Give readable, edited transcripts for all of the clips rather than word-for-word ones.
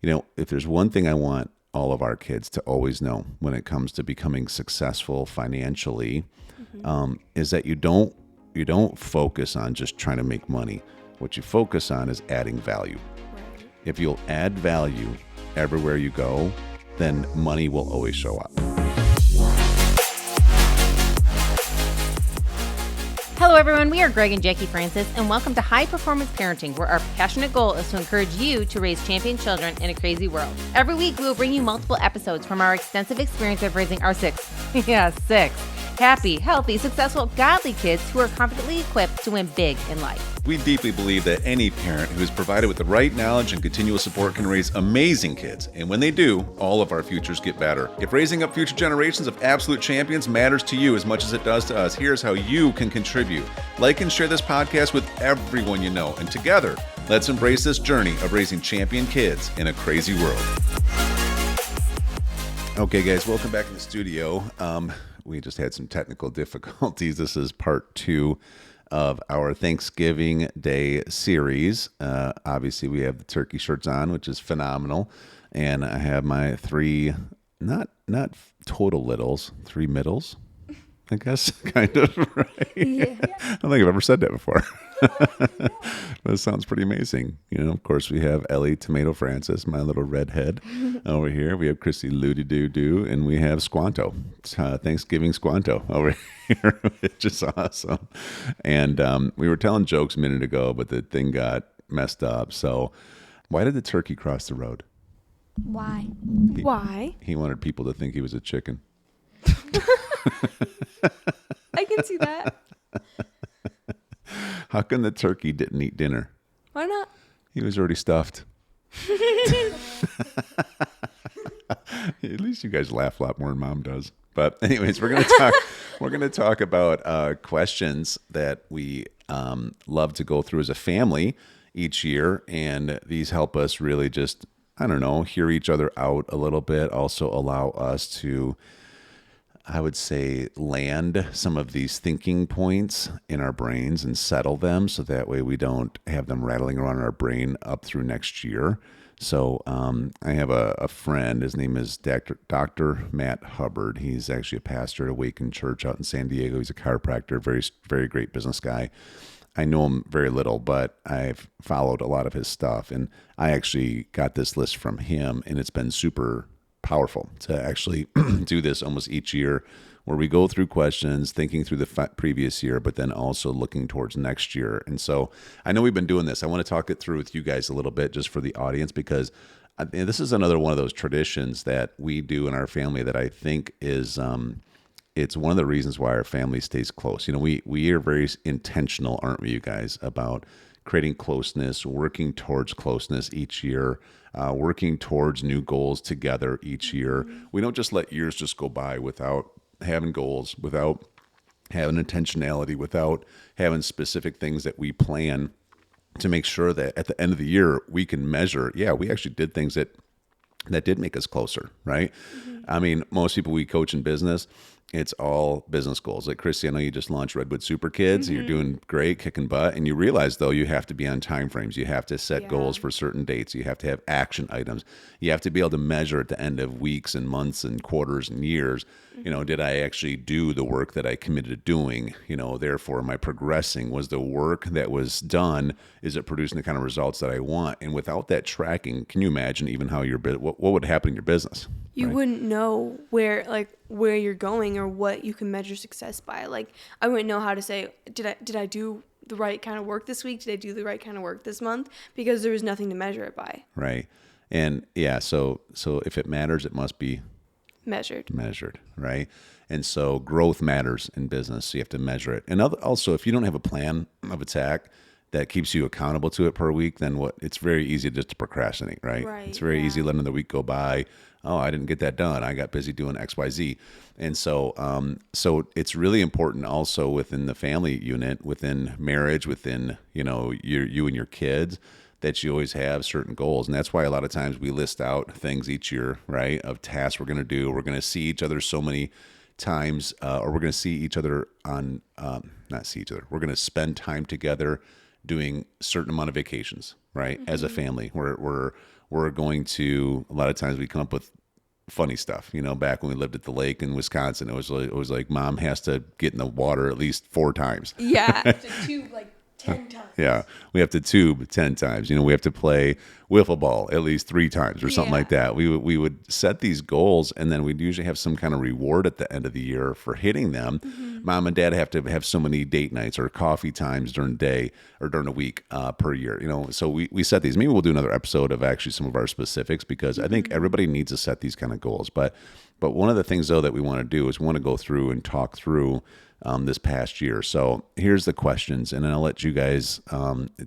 if there's one thing I want all of our kids to always know when it comes to becoming successful financially, is that you don't focus on just trying to make money. What you focus on is adding value. Right. If you'll add value everywhere you go, then money will always show up. Hello, everyone. We are Greg and Jackie Francis, and welcome to High Performance Parenting, where our passionate goal is to encourage you to raise champion children in a crazy world. Every week, we will bring you multiple episodes from our extensive experience of raising our six happy, healthy, successful, godly kids who are confidently equipped to win big in life. We deeply believe that any parent who is provided with the right knowledge and continual support can raise amazing kids. And when they do, all of our futures get better. If raising up future generations of absolute champions matters to you as much as it does to us, here's how you can contribute. Like and share this podcast with everyone you know. And together, let's embrace this journey of raising champion kids in a crazy world. Okay, guys, welcome back in the studio. We just had some technical difficulties. This is part 2 of our Thanksgiving Day series. Obviously, we have the turkey shirts on, which is phenomenal. And I have my 3, not total littles, 3 middles, I guess, kind of, right? Yeah. I don't think I've ever said that before. That sounds pretty amazing. Of course, we have Ellie Tomato Francis, my little redhead over here. We have Christy Loody Doo Doo, and we have Squanto, Thanksgiving Squanto over here, which is awesome. And we were telling jokes a minute ago, but the thing got messed up. So why did the turkey cross the road? Why? He wanted people to think he was a chicken. I can see that. How come the turkey didn't eat dinner? Why not? He was already stuffed. At least you guys laugh a lot more than Mom does. But anyways, we're gonna talk about questions that we love to go through as a family each year, and these help us really just, hear each other out a little bit. Also allow us to, I would say, land some of these thinking points in our brains and settle them so that way we don't have them rattling around in our brain up through next year. So I have a friend. His name is Dr. Matt Hubbard. He's actually a pastor at Awaken Church out in San Diego. He's a chiropractor, very, very great business guy. I know him very little, but I've followed a lot of his stuff. And I actually got this list from him, and it's been super powerful to actually do this almost each year, where we go through questions, thinking through the previous year, but then also looking towards next year. And so I know we've been doing this. I want to talk it through with you guys a little bit just for the audience, because this is another one of those traditions that we do in our family that I think is it's one of the reasons why our family stays close. We are very intentional, aren't we, you guys, about creating closeness, working towards closeness each year, working towards new goals together each year. We don't just let years just go by without having goals, without having intentionality, without having specific things that we plan to make sure that at the end of the year we can measure, we actually did things that did make us closer, right? Mm-hmm. I mean, most people we coach in business, it's all business goals. Like Christy, I know you just launched Redwood Superkids. Mm-hmm. You're doing great, kicking butt. And you realize, though, you have to be on time frames. You have to set goals for certain dates. You have to have action items. You have to be able to measure at the end of weeks and months and quarters and years, did I actually do the work that I committed to doing? Therefore, am I progressing? Was the work that was done, is it producing the kind of results that I want? And without that tracking, can you imagine even how what would happen in your business? You wouldn't know where you're going or what you can measure success by. Like, I wouldn't know how to say, did I do the right kind of work this week? Did I do the right kind of work this month? Because there was nothing to measure it by. Right. And so if it matters, it must be measured, right? And so growth matters in business, so you have to measure it. And also, if you don't have a plan of attack that keeps you accountable to it per week, then it's very easy just to procrastinate, right? It's very easy letting the week go by. Oh, I didn't get that done. I got busy doing X, Y, Z. And so it's really important also within the family unit, within marriage, within, you and your kids, that you always have certain goals. And that's why a lot of times we list out things each year, right, of tasks we're going to do. We're going to see each other so many times, or we're going to see each other on, not see each other. We're going to spend time together doing certain amount of vacations, right, as a family. We're we're going to, a lot of times we come up with funny stuff. Back when we lived at the lake in Wisconsin, it was like mom has to get in the water at least 4 times. Yeah, to tube like 10 times. Yeah, we have to tube 10 times. We have to play wiffle ball at least 3 times or something like that. We would set these goals, and then we'd usually have some kind of reward at the end of the year for hitting them. Mom and dad have to have so many date nights or coffee times during the day or during the week per year. So we set these. Maybe we'll do another episode of actually some of our specifics, because I think everybody needs to set these kind of goals. But one of the things, though, that we want to do is we want to go through and talk through this past year. So here's the questions, and then I'll let you guys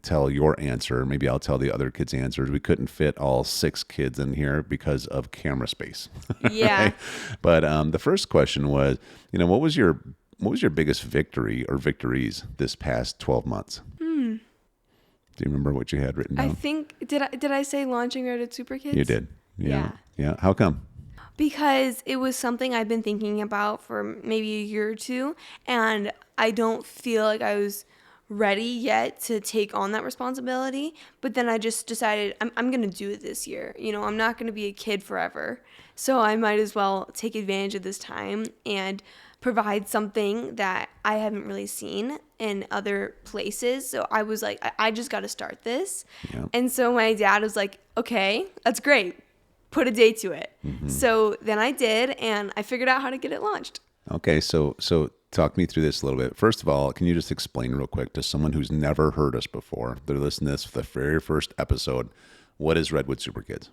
tell your answer. Maybe I'll tell the other kids' answers. We couldn't fit all 6 kids in here because of camera space. Yeah. Right? But the first question was, what was your biggest victory or victories this past 12 months? Do you remember what you had written down? I think, did I say launching Redwood Superkids? You did. Yeah. How come? Because it was something I've been thinking about for maybe a year or two, and I don't feel like I was ready yet to take on that responsibility. But then I just decided I'm going to do it this year. I'm not going to be a kid forever. So I might as well take advantage of this time and provide something that I haven't really seen in other places. So I was like, I just got to start this. Yeah. And so my dad was like, okay, that's great. Put a date to it. So then I did, and I figured out how to get it launched. Okay, so talk me through this a little bit. First of all, can you just explain real quick to someone who's never heard us before, they're listening to this for the very first episode, what is Redwood Superkids?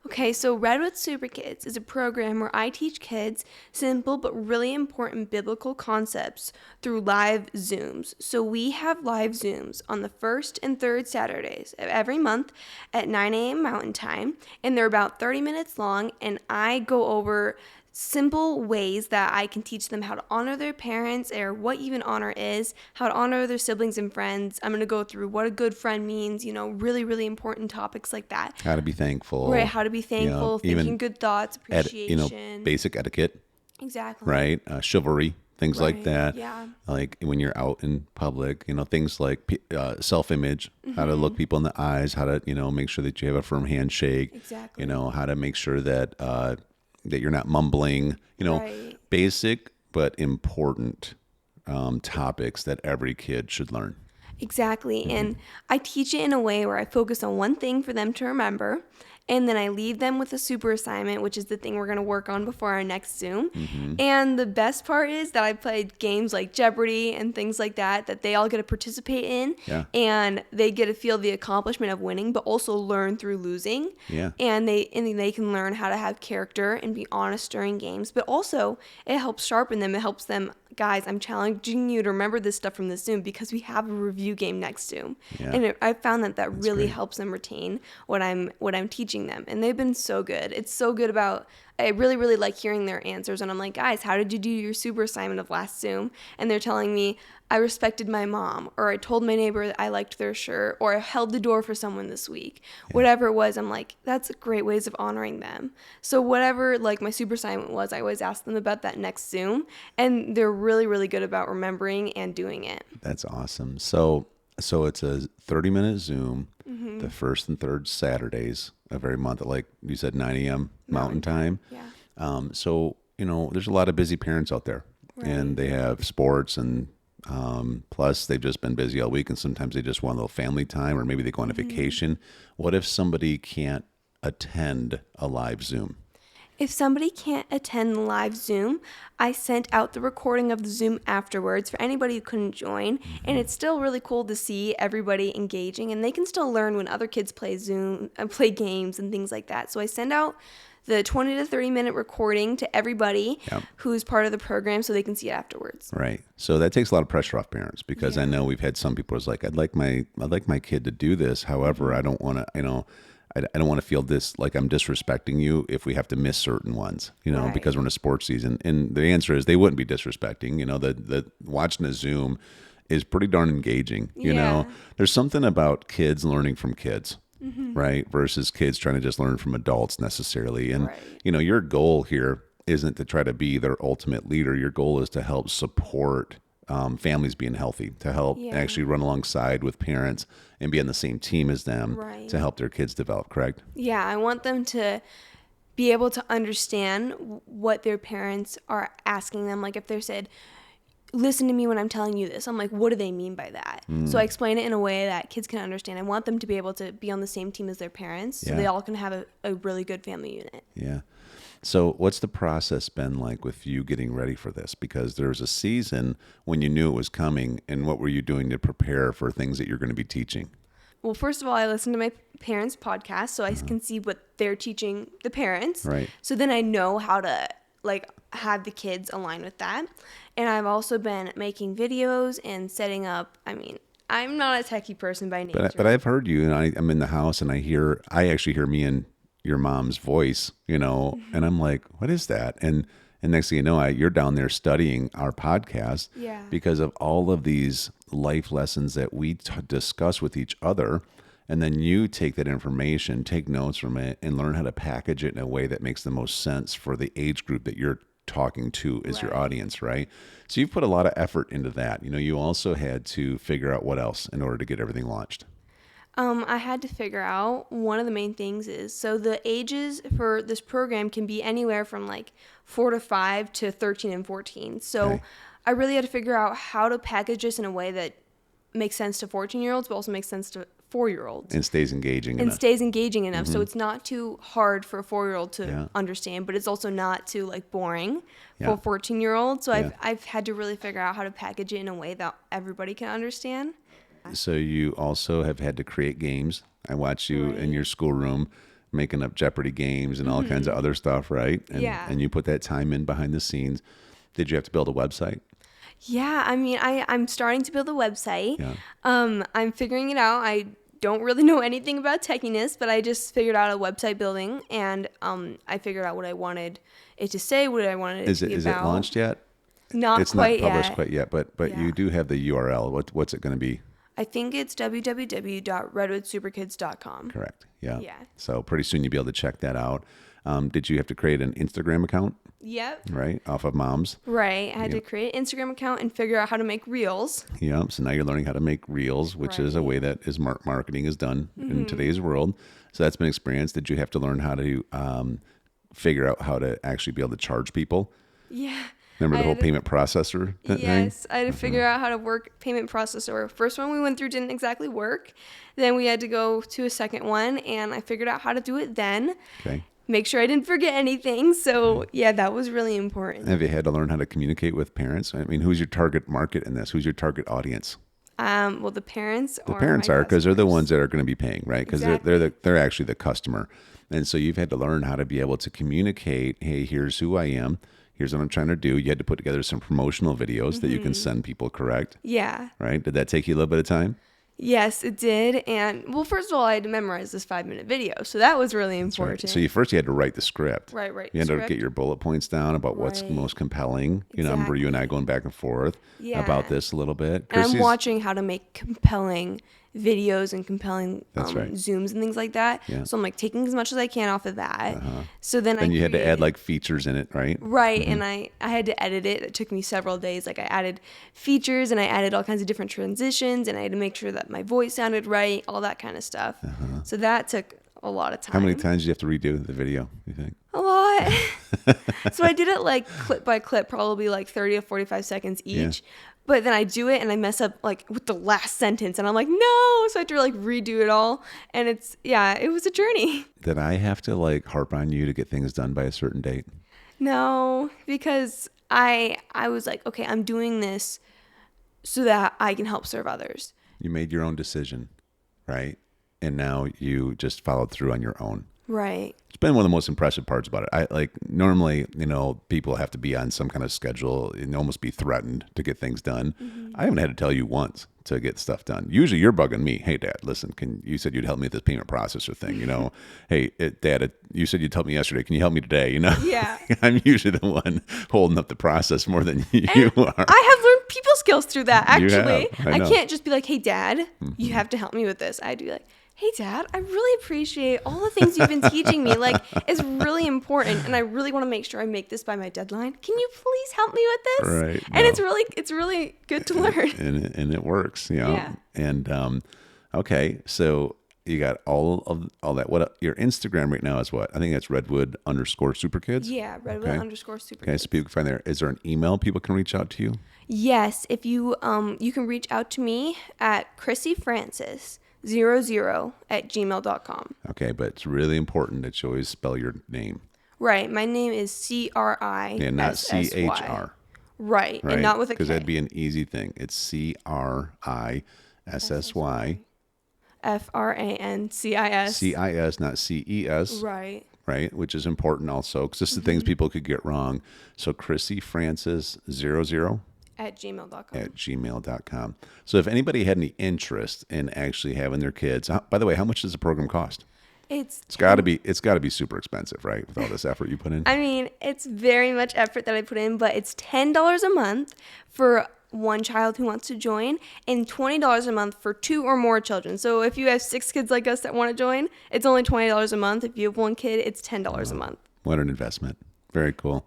Okay, so Redwood Superkids is a program where I teach kids simple but really important biblical concepts through live Zooms. So we have live Zooms on the first and third Saturdays of every month at 9 a.m. Mountain Time, and they're about 30 minutes long, and I go over simple ways that I can teach them how to honor their parents, or what even honor is, how to honor their siblings and friends. I'm going to go through what a good friend means, really, really important topics like that. How to be thankful. Right, how to be thankful, thinking good thoughts, appreciation. Basic etiquette. Exactly. Right? Chivalry, things like that. Yeah. Like when you're out in public, things like self-image, how to look people in the eyes, how to, make sure that you have a firm handshake. Exactly. How to make sure that that you're not mumbling, Right. basic but important topics that every kid should learn. Exactly. And I teach it in a way where I focus on one thing for them to remember, and then I leave them with a super assignment, which is the thing we're going to work on before our next Zoom. And the best part is that I played games like Jeopardy and things like that they all get to participate in. Yeah. And they get to feel the accomplishment of winning, but also learn through losing. Yeah. And they can learn how to have character and be honest during games. But also, it helps sharpen them. It helps them, guys, I'm challenging you to remember this stuff from this Zoom because we have a review game next Zoom. Yeah. And I found that really great. helps them retain what I'm teaching them. And they've been so good. It's so good I really, really like hearing their answers. And I'm like, guys, how did you do your super assignment of last Zoom? And they're telling me, I respected my mom, or I told my neighbor that I liked their shirt, or I held the door for someone this week. Yeah. Whatever it was, I'm like, that's great ways of honoring them. So whatever my super assignment was, I always ask them about that next Zoom. And they're really, really good about remembering and doing it. That's awesome. So it's a 30-minute Zoom, the first and third Saturdays of every month at, like you said, 9 a.m. Mountain Time. Yeah. So, there's a lot of busy parents out there, Right. and they have sports, and plus they've just been busy all week, and sometimes they just want a little family time, or maybe they go on a vacation. What if somebody can't attend a live Zoom? If somebody can't attend the live Zoom, I sent out the recording of the Zoom afterwards for anybody who couldn't join. And it's still really cool to see everybody engaging, and they can still learn when other kids play Zoom and play games and things like that. So I send out the 20 to 30 minute recording to everybody who's part of the program so they can see it afterwards. Right. So that takes a lot of pressure off parents, because I know we've had some people who's like, I'd like my kid to do this. However, I don't want to, I don't want to feel this like I'm disrespecting you if we have to miss certain ones, Right. because we're in a sports season. And the answer is they wouldn't be disrespecting. The watching a Zoom is pretty darn engaging. Yeah. There's something about kids learning from kids, right? Versus kids trying to just learn from adults necessarily. And, Right. Your goal here isn't to try to be their ultimate leader. Your goal is to help support families being healthy, to help actually run alongside with parents and be on the same team as them to help their kids develop, correct? Yeah, I want them to be able to understand what their parents are asking them. Like if they said, listen to me when I'm telling you this, I'm like, what do they mean by that? So I explain it in a way that kids can understand. I want them to be able to be on the same team as their parents so they all can have a really good family unit. Yeah. So what's the process been like with you getting ready for this? Because there was a season when you knew it was coming, and what were you doing to prepare for things that you're going to be teaching? Well, first of all, I listen to my parents' podcast so I can see what they're teaching the parents. Right. So then I know how to like have the kids align with that. And I've also been making videos and setting up. I mean, I'm not a techie person by nature. But I've heard you, and I'm in the house, and I actually hear me and your mom's voice, and I'm like, what is that? And next thing you know, you're down there studying our podcast because of all of these life lessons that we discuss with each other. And then you take that information, take notes from it, and learn how to package it in a way that makes the most sense for the age group that you're talking to as your audience, right? So you've put a lot of effort into that. You also had to figure out what else in order to get everything launched. I had to figure out one of the main things is, so the ages for this program can be anywhere from like 4 to 5 to 13 and 14. So I really had to figure out how to package this in a way that makes sense to 14-year-olds, but also makes sense to 4-year-olds. And stays engaging enough. So it's not too hard for a 4-year-old to understand, but it's also not too like boring for a 14-year-old. So I've had to really figure out how to package it in a way that everybody can understand. So you also have had to create games. I watch you in your schoolroom making up Jeopardy games and all kinds of other stuff, right? And you put that time in behind the scenes. Did you have to build a website? Yeah, I mean, I'm starting to build a website. Yeah. I'm figuring it out. I don't really know anything about techiness, but I just figured out a website building, and I figured out what I wanted it to say, what I wanted it to be about. Is it launched yet? It's not published quite yet, but you do have the URL. What's it going to be? I think it's www.redwoodsuperkids.com. Correct. Yeah. So pretty soon you'll be able to check that out. Did you have to create an Instagram account? Yep. Right, off of Mom's. Right. I had to create an Instagram account and figure out how to make reels. Yep. So now you're learning how to make reels, which is a way that is marketing is done in today's world. So that's been experience. Did you have to learn how to figure out how to actually be able to charge people? Yeah. Remember the whole payment processor thing? Yes, I had to figure out how to work payment processor. First one we went through didn't exactly work. Then we had to go to a second one, and I figured out how to do it then. Okay. Make sure I didn't forget anything. So, that was really important. Have you had to learn how to communicate with parents? I mean, who's your target market in this? Who's your target audience? Well, the parents are. The parents are, because they're the ones that are going to be paying, right? Because they're actually the customer. And so you've had to learn how to be able to communicate, hey, here's who I am. Here's what I'm trying to do. You had to put together some promotional videos that you can send people, correct? Yeah. Right? Did that take you a little bit of time? Yes, it did. And, well, first of all, I had to memorize this 5-minute video. So that was really important. Right. So you had to write the script. Right. You had to get your bullet points down about what's most compelling. I remember you and I going back and forth about this a little bit. And I'm watching how to make compelling videos and compelling zooms and things like that. Yeah. So I'm like taking as much as I can off of that. So then you had to add like features in it, right? Right. And I had to edit it. It took me several days. Like I added features and I added all kinds of different transitions, and I had to make sure that my voice sounded right, all that kind of stuff. So that took a lot of time. How many times did you have to redo the video, you think? A lot. So I did it like clip by clip, probably like 30 to 45 seconds each. Yeah. But then I do it and I mess up like with the last sentence, and I'm like, no. So I had to like redo it all. And it was a journey. Did I have to like harp on you to get things done by a certain date? No, because I was like, okay, I'm doing this so that I can help serve others. You made your own decision, right? And now you just followed through on your own. Right. It's been one of the most impressive parts about it. I like normally, people have to be on some kind of schedule and almost be threatened to get things done. I haven't had to tell you once to get stuff done. Usually you're bugging me. Hey, Dad, listen, you said you'd help me with this payment processor thing, Hey, Dad, you said you'd help me yesterday. Can you help me today? Yeah. I'm usually the one holding up the process more than you are. I have learned people skills through that, actually. I can't just be like, hey, Dad, you have to help me with this. I do like, hey, Dad, I really appreciate all the things you've been teaching me. Like, it's really important, and I really want to make sure I make this by my deadline. Can you please help me with this? Right. And it's really good to learn. And it works, you know. Yeah. And okay, so you got all that. What your Instagram right now is what? I think that's Redwood _Superkids. Yeah, Redwood _Superkids. Okay, so people can find there. Is there an email people can reach out to you? Yes, if you you can reach out to me at chrissyfrancis00@gmail.com. Okay, but it's really important that you always spell your name. Right, my name is CRISSY. And not CHR. Right, and not with a K. Because that'd be an easy thing. It's CRISSY. FRANCIS. CIS, not CES. Right. Right, which is important also, because this is the things people could get wrong. So Chrissy Francis 00 at gmail.com. At gmail.com. So if anybody had any interest in actually having their kids, by the way, how much does the program cost? It's got to be super expensive, right? With all this effort you put in. I mean, it's very much effort that I put in, but it's $10 a month for one child who wants to join and $20 a month for 2 or more children. So if you have 6 kids like us that want to join, it's only $20 a month. If you have 1 kid, it's $10 a month. What an investment. Very cool.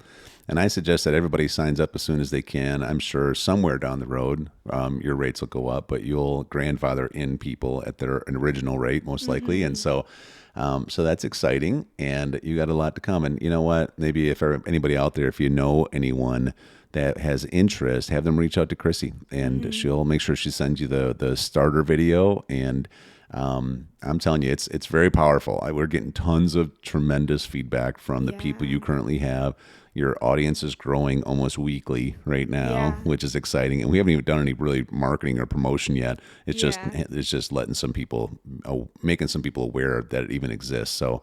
And I suggest that everybody signs up as soon as they can. I'm sure somewhere down the road, your rates will go up, but you'll grandfather in people at their original rate, most likely. And so that's exciting, and you got a lot to come. And you know what? Maybe if anybody out there, if you know anyone that has interest, have them reach out to Chrissy, and she'll make sure she sends you the starter video. And I'm telling you, it's very powerful. We're getting tons of tremendous feedback from the people you currently have. Your audience is growing almost weekly right now, which is exciting. And we haven't even done any really marketing or promotion yet. It's just letting some people, making some people aware that it even exists. So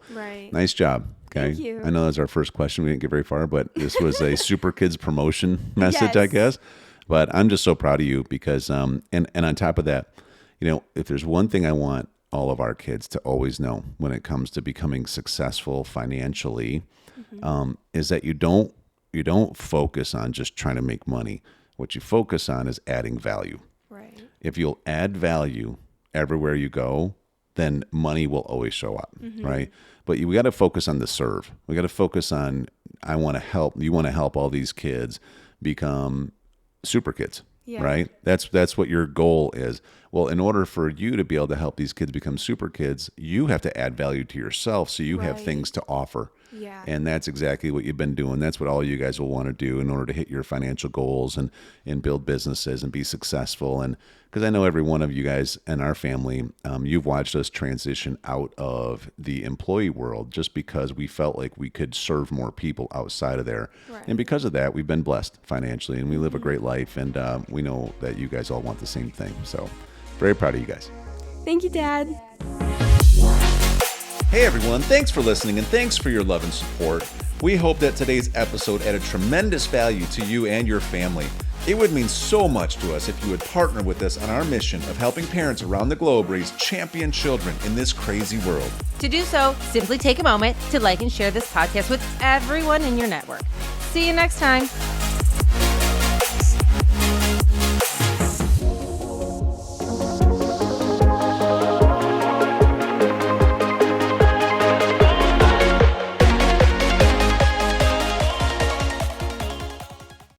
nice job. Okay. Thank you. I know that's our first question. We didn't get very far, but this was a Super Kids promotion message, I guess. But I'm just so proud of you because, and on top of that, you know, if there's one thing I want all of our kids to always know when it comes to becoming successful financially, is that you don't focus on just trying to make money. What you focus on is adding value. Right. If you'll add value everywhere you go, then money will always show up, right? But we got to focus on the serve. We got to focus on, I want to help. You want to help all these kids become super kids, right? That's what your goal is. Well, in order for you to be able to help these kids become super kids, you have to add value to yourself so you have things to offer. Yeah. And that's exactly what you've been doing. That's what all you guys will want to do in order to hit your financial goals and build businesses and be successful. And because I know every one of you guys in our family, you've watched us transition out of the employee world just because we felt like we could serve more people outside of there. Right. And because of that, we've been blessed financially and we live a great life. And we know that you guys all want the same thing. So very proud of you guys. Thank you, Dad. Hey everyone, thanks for listening and thanks for your love and support. We hope that today's episode added tremendous value to you and your family. It would mean so much to us if you would partner with us on our mission of helping parents around the globe raise champion children in this crazy world. To do so, simply take a moment to like and share this podcast with everyone in your network. See you next time.